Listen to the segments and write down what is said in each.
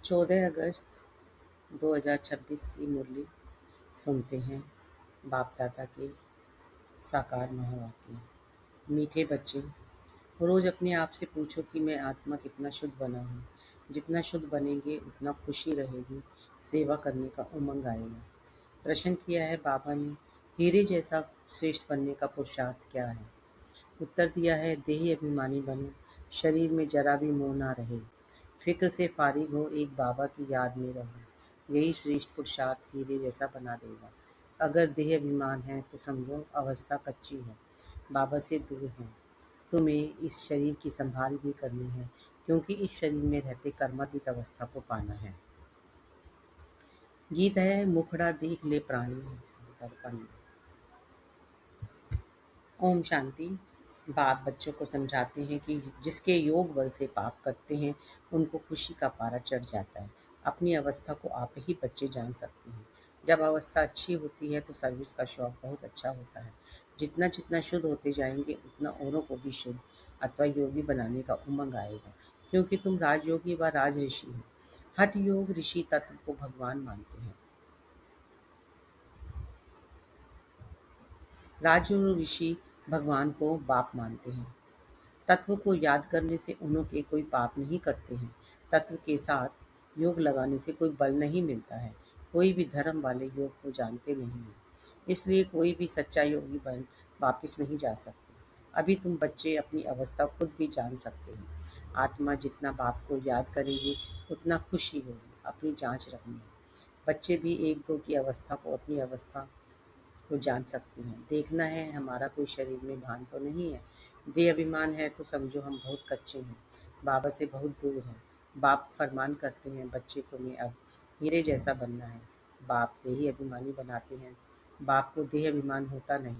14 अगस्त 2026 की मुरली सुनते हैं बाप दादा के साकार महावाक्य। मीठे बच्चे, रोज अपने आप से पूछो कि मैं आत्मा कितना शुद्ध बना हूँ। जितना शुद्ध बनेंगे उतना खुशी रहेगी, सेवा करने का उमंग आएगा। प्रश्न किया है बाबा ने, हीरे जैसा श्रेष्ठ बनने का पुरुषार्थ क्या है? उत्तर दिया है, देही अभिमानी बनो, शरीर में जरा भी मोह ना रहे, फिक्र से फारिग हो, एक बाबा की याद में रहो। यही श्रेष्ठ पुरुषार्थ हीरे जैसा बना देगा। अगर देह अभिमान है तो समझो अवस्था कच्ची है, बाबा से दूर है। तुम्हें इस शरीर की संभाल भी करनी है, क्योंकि इस शरीर में रहते कर्मातीत अवस्था को पाना है। गीत है, मुखड़ा देख ले प्राणी दर्पण में। ओम शांति। बाप बच्चों को समझाते हैं कि जिसके योग बल से पाप करते हैं उनको खुशी का पारा चढ़ जाता है। अपनी अवस्था को आप ही बच्चे जान सकते हैं। जब अवस्था अच्छी होती है तो सर्विस का शौक बहुत अच्छा होता है। जितना जितना शुद्ध होते जाएंगे उतना औरों को भी शुद्ध अथवा योगी बनाने का उमंग आएगा, क्योंकि तुम राजयोगी व राज ऋषि हो। हठ योग ऋषि तत्व को भगवान मानते हैं। राजयोग ऋषि भगवान को बाप मानते हैं। तत्व को याद करने से उन्होंने कोई पाप नहीं करते हैं। तत्व के साथ योग लगाने से कोई बल नहीं मिलता है। कोई भी धर्म वाले योग को जानते नहीं हैं, इसलिए कोई भी सच्चा योगी बन वापिस नहीं जा सकते। अभी तुम बच्चे अपनी अवस्था खुद भी जान सकते हैं। आत्मा जितना बाप को याद करेगी उतना खुशी होगी। अपनी जांच रखनी है। बच्चे भी एक दो की अवस्था को अपनी अवस्था को जान सकते हैं। देखना है हमारा कोई शरीर में भान तो नहीं है। देह अभिमान है तो समझो हम बहुत कच्चे हैं, बाबा से बहुत दूर हैं। बाप फरमान करते हैं, बच्चे तुम्हें अब हीरे जैसा बनना है। बाप देही अभिमानी बनाते हैं। बाप को देह अभिमान होता नहीं,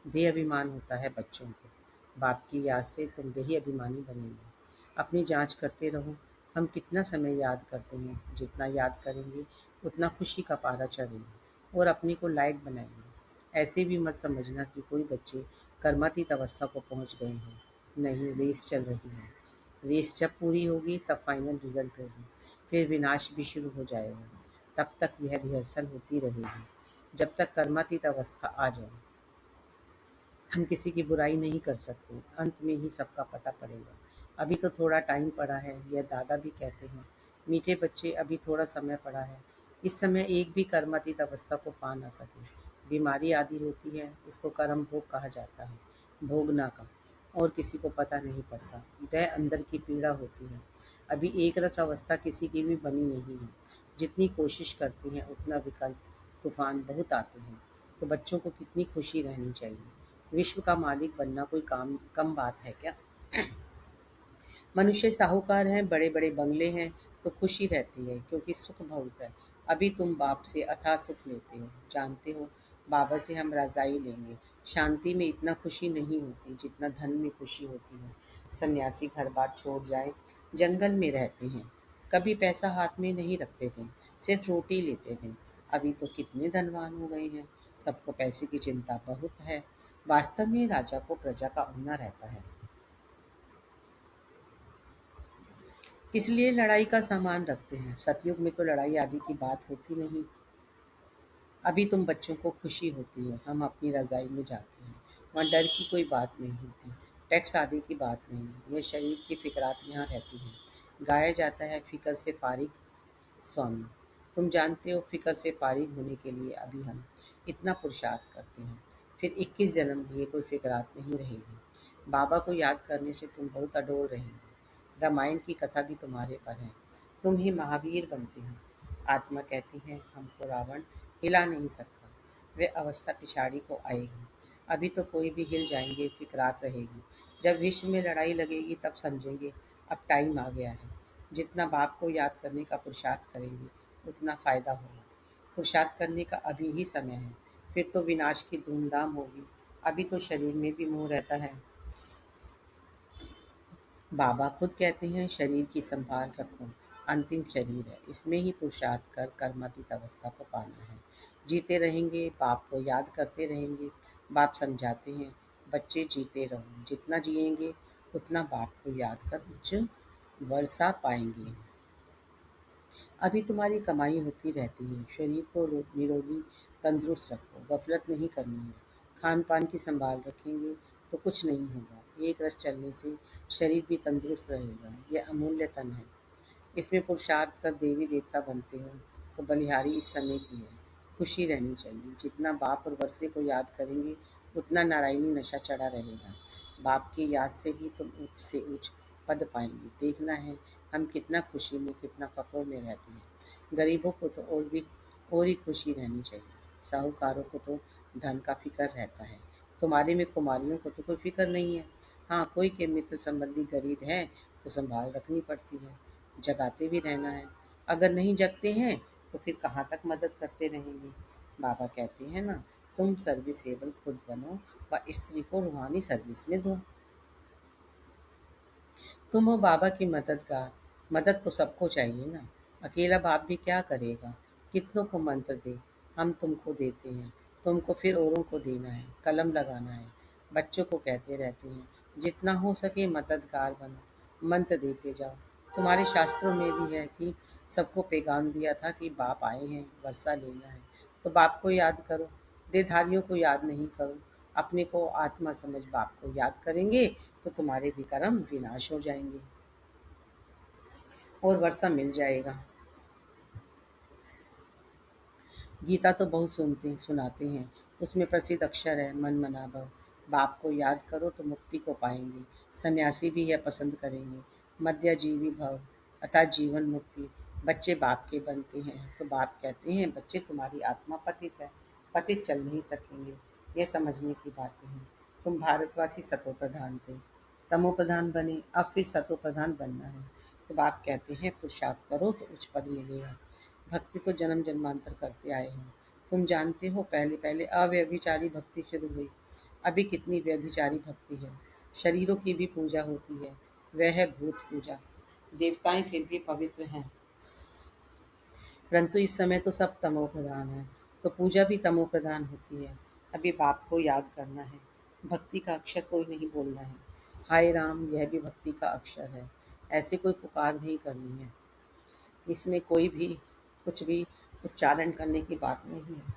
देह अभिमान होता है बच्चों को। बाप की याद से तुम देही अभिमानी बनेंगे। अपनी जांच करते रहो, हम कितना समय याद करते हैं। जितना याद करेंगे उतना खुशी का पारा चढ़ेगा और अपने को लायक बनाएंगे। ऐसे भी मत समझना कि कोई बच्चे कर्मातीत अवस्था को पहुंच गए हैं। नहीं, रेस चल रही है। रेस जब पूरी होगी तब फाइनल रिजल्ट होगी, फिर विनाश भी शुरू हो जाएगा। तब तक यह रिहर्सल होती रहेगी, जब तक कर्मातीत अवस्था आ जाए। हम किसी की बुराई नहीं कर सकते, अंत में ही सबका पता पड़ेगा। अभी तो थोड़ा टाइम पड़ा है, यह दादा भी कहते हैं। मीठे बच्चे, अभी थोड़ा समय पड़ा है। इस समय एक भी कर्मातीत अवस्था को पा ना सके। बीमारी आदि होती है, इसको कर्म भोग कहा जाता है, भोगना का, और किसी को पता नहीं पड़ता। वह अंदर की पीड़ा होती है। अभी एक रस अवस्था किसी की भी बनी नहीं है। जितनी कोशिश करते हैं उतना विकल्प तूफान बहुत आते हैं। तो बच्चों को कितनी खुशी रहनी चाहिए। विश्व का मालिक बनना कोई काम कम बात है क्या? मनुष्य साहूकार हैं, बड़े बड़े बंगले हैं, तो खुशी रहती है क्योंकि सुख बहुत है। अभी तुम बाप से अथाह सुख लेते हो, जानते हो बाबा से हम रजाई लेंगे। शांति में इतना खुशी नहीं होती जितना धन में खुशी होती है। सन्यासी घर बार छोड़ जाए, जंगल में रहते हैं, कभी पैसा हाथ में नहीं रखते थे, सिर्फ रोटी लेते थे। अभी तो कितने धनवान हो गए हैं, सबको पैसे की चिंता बहुत है। वास्तव में राजा को प्रजा का होना रहता है, इसलिए लड़ाई का सामान रखते हैं। सतयुग में तो लड़ाई आदि की बात होती नहीं। अभी तुम बच्चों को खुशी होती है, हम अपनी रजाई में जाते हैं, वहाँ डर की कोई बात नहीं होती, टैक्स आदि की बात नहीं। यह शरीर की फिक्रात यहाँ रहती है। गाया जाता है, फिक्र से फारिग स्वामी। तुम जानते हो, फिक्र से फारिग होने के लिए अभी हम इतना पुरुषार्थ करते हैं, फिर 21 जन्म लिए कोई फिक्रात नहीं रहेगी। बाबा को याद करने से तुम बहुत अडोल रहेंगे। रामायण की कथा भी तुम्हारे पर है, तुम ही महावीर बनते हो। आत्मा कहती है, हमको रावण हिला नहीं सकता। वे अवस्था पिछाड़ी को आएगी। अभी तो कोई भी हिल जाएंगे, फिक्रात रहेगी। जब विश्व में लड़ाई लगेगी तब समझेंगे अब टाइम आ गया है। जितना बाप को याद करने का पुरुषार्थ करेंगे उतना फायदा होगा। पुरुषार्थ करने का अभी ही समय है, फिर तो विनाश की धूमधाम होगी। अभी तो शरीर में भी मोह रहता है। बाबा खुद कहते हैं, शरीर की संभाल रखो, अंतिम शरीर है, इसमें ही पुरुषार्थ कर कर्मातीत अवस्था को पाना है। जीते रहेंगे, बाप को याद करते रहेंगे। बाप समझाते हैं, बच्चे जीते रहो, जितना जिएंगे उतना बाप को याद कर उच्च वर्षा पाएंगे। अभी तुम्हारी कमाई होती रहती है। शरीर को निरोगी तंदुरुस्त रखो, गफलत नहीं करनी है। खान पान की संभाल रखेंगे तो कुछ नहीं होगा। एक रस चलने से शरीर भी तंदुरुस्त रहेगा। यह अमूल्य तन है। इसमें पुरुषार्थ कर देवी देवता बनते हो तो बलिहारी इस समय की है। खुशी रहनी चाहिए। जितना बाप और वर्षे को याद करेंगे उतना नारायणी नशा चढ़ा रहेगा। बाप की याद से ही तुम उच्च से उच्च पद पाएंगे। देखना है हम कितना खुशी में कितना फक्र में रहते हैं। गरीबों को तो और ही खुशी रहनी चाहिए। साहूकारों को तो धन का फिक्र रहता है। तुम्हारे में कुमारियों को तो कोई फिक्र नहीं है। हाँ, कोई के मित्र संबंधी गरीब है तो संभाल रखनी पड़ती है। जगाते भी रहना है। अगर नहीं जगते हैं तो फिर कहाँ तक मदद करते रहेंगे। बाबा कहते हैं ना, तुम सर्विसेबल खुद बनो व स्त्री को रूहानी सर्विस में दो। तुम हो बाबा की मददगार। मदद तो सबको चाहिए ना। अकेला बाप भी क्या करेगा। कितनों को मंत्र दे। हम तुमको देते हैं, तुमको फिर औरों को देना है। कलम लगाना है। बच्चों को कहते रहते हैं जितना हो सके मददगार बनो, मंत्र देते जाओ। तुम्हारे शास्त्रों में भी है कि सबको पैगाम दिया था कि बाप आए हैं, वर्षा लेना है। तो बाप को याद करो, देहधारियों को याद नहीं करो। अपने को आत्मा समझ बाप को याद करेंगे तो तुम्हारे भी कर्म विनाश हो जाएंगे और वर्षा मिल जाएगा। गीता तो बहुत सुनाते हैं। उसमें प्रसिद्ध अक्षर है मन मना भव। बाप को याद करो तो मुक्ति को पाएंगे। सन्यासी भी यह पसंद करेंगे। मध्यजीवी भव अर्थात जीवन मुक्ति। बच्चे बाप के बनते हैं तो बाप कहते हैं बच्चे तुम्हारी आत्मा पतित है, पतित चल नहीं सकेंगे। यह समझने की बातें हैं। तुम भारतवासी सतो प्रधान थे, तमो प्रधान बने, अब फिर सतो प्रधान बनना है। तो बाप कहते हैं पुरुषार्थ करो तो उच्च पद मिलेगा। भक्ति तो जन्म जन्मांतर करते आए हो। तुम जानते हो पहले पहले अव्यभिचारी भक्ति शुरू हुई। अभी कितनी व्यभिचारी भक्ति है। शरीरों की भी पूजा होती है। वह है भूत पूजा। देवताएं फिर भी पवित्र हैं, परंतु इस समय तो सब तमो प्रधान है, तो पूजा भी तमो प्रधान होती है। अभी बाप को याद करना है। भक्ति का अक्षर कोई नहीं बोलना है। हाय राम यह भी भक्ति का अक्षर है। ऐसे कोई पुकार नहीं करनी है। इसमें कोई भी कुछ भी उच्चारण करने की बात नहीं है।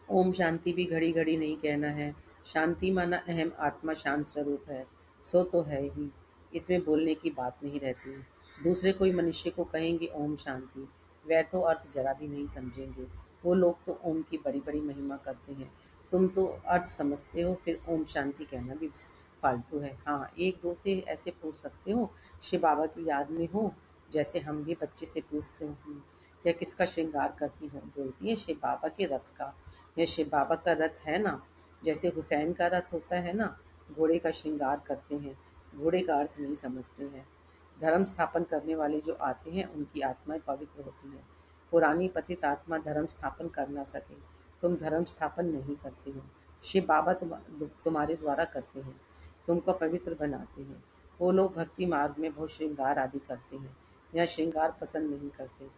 ओम शांति भी घड़ी घड़ी नहीं कहना है। शांति माना अहम आत्मा शांत स्वरूप है, सो तो है ही। इसमें बोलने की बात नहीं रहती। दूसरे कोई मनुष्य को कहेंगे ओम शांति, वह तो अर्थ जरा भी नहीं समझेंगे। वो लोग तो ओम की बड़ी बड़ी महिमा करते हैं। तुम तो अर्थ समझते हो, फिर ओम शांति कहना भी फालतू है। हाँ, एक दो से ऐसे पूछ सकते हो, शिव बाबा की याद में हो, जैसे हम भी बच्चे से पूछते हो या किसका श्रृंगार करती हो, बोलती है शिव बाबा के रथ का। यह शिव बाबा का रथ है ना, जैसे हुसैन का रथ होता है ना। घोड़े का श्रृंगार करते हैं, घोड़े का अर्थ नहीं समझते हैं। धर्म स्थापन करने वाले जो आते हैं उनकी आत्माएं पवित्र होती हैं। पुरानी पतित आत्मा धर्म स्थापन कर ना सके। तुम धर्म स्थापन नहीं करते हो, शिव बाबा तुम्हारे द्वारा करते हैं, तुमको पवित्र बनाते हैं। वो लोग भक्ति मार्ग में बहुत श्रृंगार आदि करते हैं, यह श्रृंगार पसंद नहीं करते।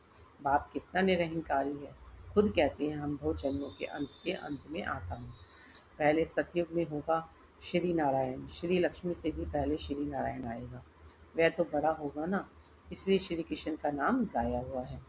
बाप कितना निरहंकारी है। खुद कहते हैं हम बहुत जन्मों के अंत में आता हूँ। पहले सतयुग में होगा श्री नारायण, श्री लक्ष्मी से भी पहले श्री नारायण आएगा। वह तो बड़ा होगा ना, इसलिए श्री कृष्ण का नाम गाया हुआ है।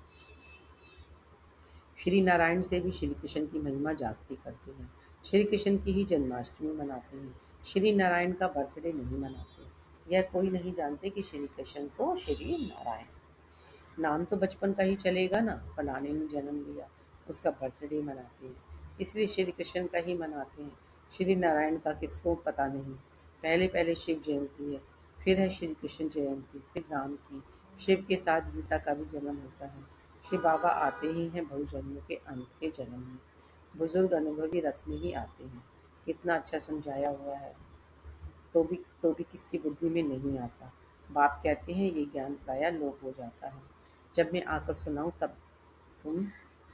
श्री नारायण से भी श्री कृष्ण की महिमा जास्ती करते हैं। श्री कृष्ण की ही जन्माष्टमी मनाते हैं, श्री नारायण का बर्थडे नहीं मनाते। यह कोई नहीं जानते कि श्री कृष्ण सो श्री नारायण। नाम तो बचपन का ही चलेगा ना, फलाने ने जन्म लिया, उसका बर्थडे मनाते हैं, इसलिए श्री कृष्ण का ही मनाते हैं। श्री नारायण का किसको पता नहीं। पहले पहले शिव जयंती है, फिर है श्री कृष्ण जयंती, फिर राम की। शिव के साथ गीता का भी जन्म होता है। शिव बाबा आते ही हैं बहुजन्मों के अंत के जन्म में। बुजुर्ग अनुभवी रथ में ही आते हैं। कितना अच्छा समझाया हुआ है, तो भी किसकी बुद्धि में नहीं आता। बाप कहते हैं ये ज्ञान प्रायः लोप हो जाता है। जब मैं आकर सुनाऊं तब तुम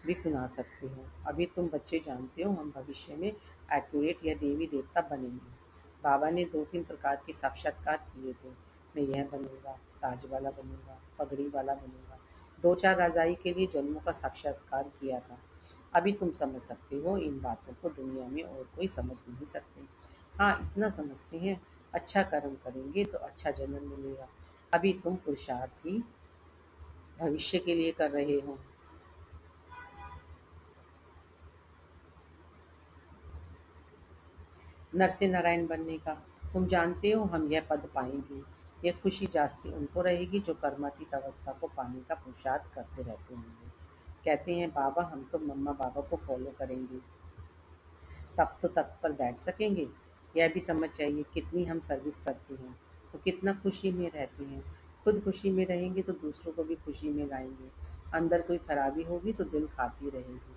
भी सुना सकते हो। अभी तुम बच्चे जानते हो हम भविष्य में एक्यूरेट या देवी देवता बनेंगे। बाबा ने 2-3 प्रकार के साक्षात्कार किए थे। मैं यह बनूंगा, ताज वाला बनूंगा, पगड़ी वाला बनूंगा। 2-4 राजाई के लिए जन्मों का साक्षात्कार किया था। अभी तुम समझ सकते हो इन बातों को दुनिया में और कोई समझ नहीं सकते। हाँ, इतना समझते हैं अच्छा कर्म करेंगे तो अच्छा जन्म मिलेगा। अभी तुम पुरुषार्थी भविष्य के लिए कर रहे हो। नर से नारायण बनने का। तुम जानते हो हम यह पद पाएंगे। यह खुशी जास्ती उनको रहेगी जो कर्मातीत अवस्था को पाने का पुरुषार्थ करते रहते होंगे। कहते हैं बाबा हम तो मम्मा बाबा को फॉलो करेंगे, तब तो तख्त पर बैठ सकेंगे। यह भी समझ चाहिए कितनी हम सर्विस करते हैं तो कितना खुशी में रहते हैं। खुद खुशी में रहेंगे तो दूसरों को भी खुशी में लाएंगे। अंदर कोई खराबी होगी तो दिल खाती रहेगी।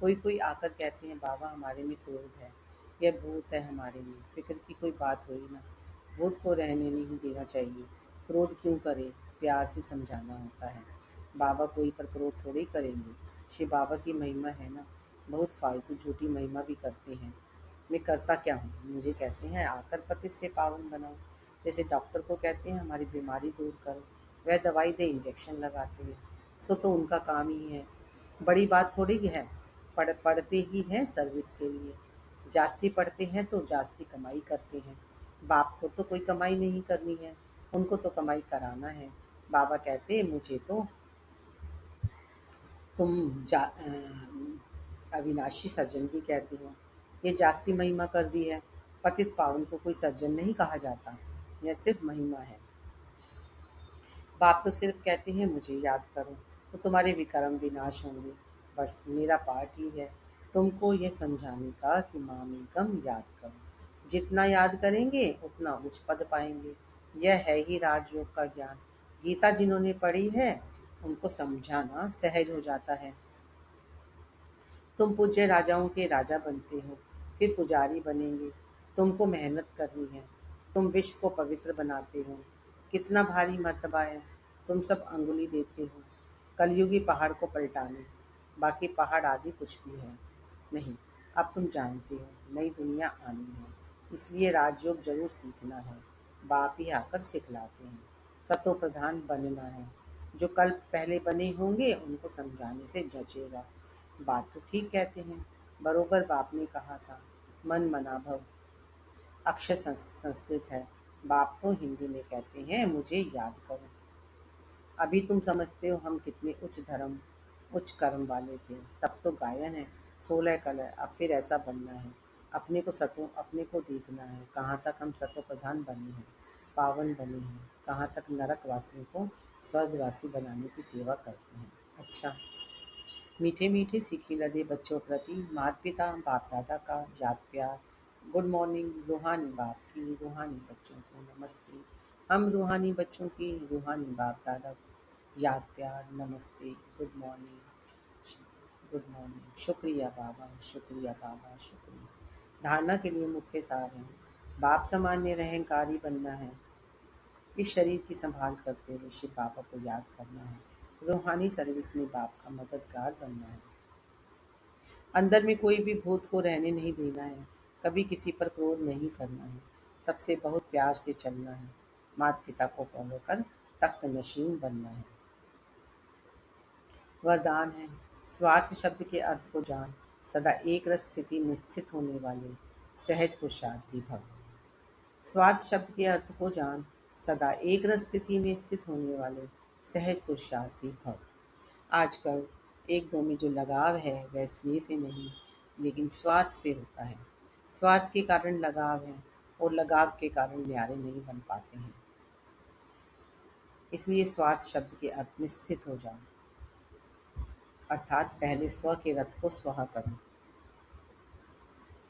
कोई कोई आकर कहते हैं बाबा हमारे में क्रोध है, यह भूत है हमारे में। फिक्र की कोई बात हुई ना, भूत को रहने नहीं देना चाहिए। क्रोध क्यों करे, प्यार से समझाना होता है। बाबा कोई पर क्रोध थोड़ी करेंगे। शिव बाबा की महिमा है ना, बहुत फालतू झूठी महिमा भी करते हैं। मैं करता क्या हूँ, मुझे कहते हैं आकर पतित से पावन बनाओ। जैसे डॉक्टर को कहते हैं हमारी बीमारी दूर करो, वह दवाई दे इंजेक्शन लगाते हैं। सो तो उनका काम ही है, बड़ी बात थोड़ी है। पढ़ते ही हैं सर्विस के लिए। जास्ती पढ़ते हैं तो जास्ती कमाई करते हैं। बाप को तो कोई कमाई नहीं करनी है, उनको तो कमाई कराना है। बाबा कहते मुझे तो तुम अविनाशी सज्जन भी कहती हो। ये जास्ती महिमा कर दी है। पतित पावन को कोई सज्जन नहीं कहा जाता, यह सिर्फ महिमा है। बाप तो सिर्फ कहते हैं मुझे याद करो तो तुम्हारे विक्रम विनाश होंगे। बस मेरा पार्ट ही है तुमको ये समझाने का कि मामेकम याद करो। जितना याद करेंगे उतना उच्च पद पाएंगे। यह है ही राजयोग का ज्ञान। गीता जिन्होंने पढ़ी है उनको समझाना सहज हो जाता है। तुम पूज्य राजाओं के राजा बनते हो, फिर पुजारी बनेंगे। तुमको मेहनत करनी है। तुम विश्व को पवित्र बनाते हो। कितना भारी मर्तबा है। तुम सब अंगुली देते हो कलयुगी पहाड़ को पलटाने। बाकी पहाड़ आदि कुछ भी है नहीं। अब तुम जानते हो नई दुनिया आनी है, इसलिए राजयोग जरूर सीखना है। बाप ही आकर सिखलाते हैं। सतो प्रधान बनना है। जो कल पहले बने होंगे उनको समझाने से जचेगा। बात तो ठीक कहते हैं। बरोबर बाप ने कहा था, मन मना भव। अक्षर संस्कृत है। बाप तो हिंदी में कहते हैं मुझे याद करो। अभी तुम समझते हो हम कितने उच्च कर्म वाले थे। तब तो गायन है, 16 कलर। अब फिर ऐसा बनना है। अपने को देखना है कहाँ तक हम सतो प्रधान बने हैं, पावन बने हैं, कहाँ तक नरक वासियों को स्वर्गवासी बनाने की सेवा करते हैं। अच्छा, मीठे मीठे सीखे लदे बच्चों प्रति माता पिता बाप दादा का याद प्यार। गुड मॉर्निंग रूहानी बाप की रूहानी बच्चों को नमस्ते। हम रूहानी बच्चों की रूहानी बाप दादा को याद प्यार नमस्ते। Good morning, good morning. शुक्रिया बाबा, शुक्रिया बाबा, शुक्रिया। धारणा के लिए मुख्य सार हैं। बाप समान निरहंकारी बनना है। इस शरीर की संभाल करते हुए शिव बाबा को याद करना है। रूहानी सर्विस में बाप का मददगार बनना है। अंदर में कोई भी भूत को रहने नहीं देना है। कभी किसी पर क्रोध नहीं करना है। सबसे बहुत प्यार से चलना है। माता पिता को फॉलो कर तख्त नशीन बनना है। वरदान है, स्वार्थ शब्द के अर्थ को जान, सदा एक रस स्थिति में स्थित होने वाले सहज पुरुषार्थी भव। स्वार्थ शब्द के अर्थ को जान, सदा एक रस स्थिति में स्थित होने वाले सहज पुरुषार्थी भव। आजकल एक दो में जो लगाव है वह स्नेह से नहीं लेकिन स्वार्थ से होता है। स्वार्थ के कारण लगाव है और लगाव के कारण न्यारे नहीं बन पाते हैं। इसलिए स्वार्थ शब्द के अर्थ में स्थित हो जाओ, अर्थात पहले स्व के रथ को स्वाहा करो।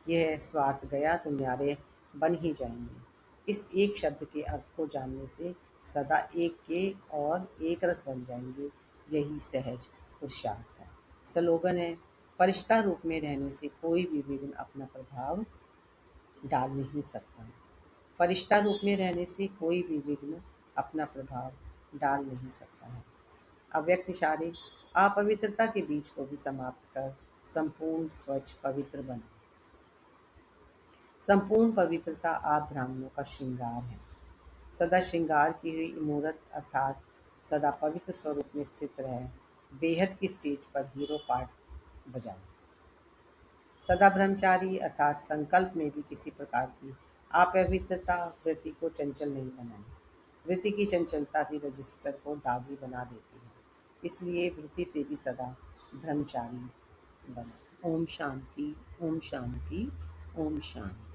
यह स्वार्थ गया तो न्यारे बन ही जाएंगे। इस एक शब्द के अर्थ को जानने से सदा एक के और एक रस बन जाएंगे। यही सहज पुरुषार्थ है। स्लोगन है, फरिश्ता रूप में रहने से कोई भी विघ्न अपना प्रभाव डाल नहीं सकता। फरिश्ता रूप में रहने से कोई भी विघ्न अपना प्रभाव डाल नहीं सकता है। अव्यक्त इशारे अपवित्रता के बीज को भी समाप्त कर संपूर्ण स्वच्छ पवित्र बने। संपूर्ण पवित्रता आप ब्राह्मणों का श्रृंगार है। सदा श्रृंगार की हुई मूर्त अर्थात सदा पवित्र स्वरूप में स्थित रहे। बेहद की स्टेज पर हीरो पार्ट बजाए। सदा ब्रह्मचारी अर्थात संकल्प में भी किसी प्रकार की अपवित्रता वृत्ति को चंचल नहीं बनाए। वृत्ति की चंचलता भी रजिस्टर को दागी बना देती है। इसलिए वृत्ति से भी सदा ब्रह्मचारी बनो। ओम शांति, ओम शांति, ओम शांति।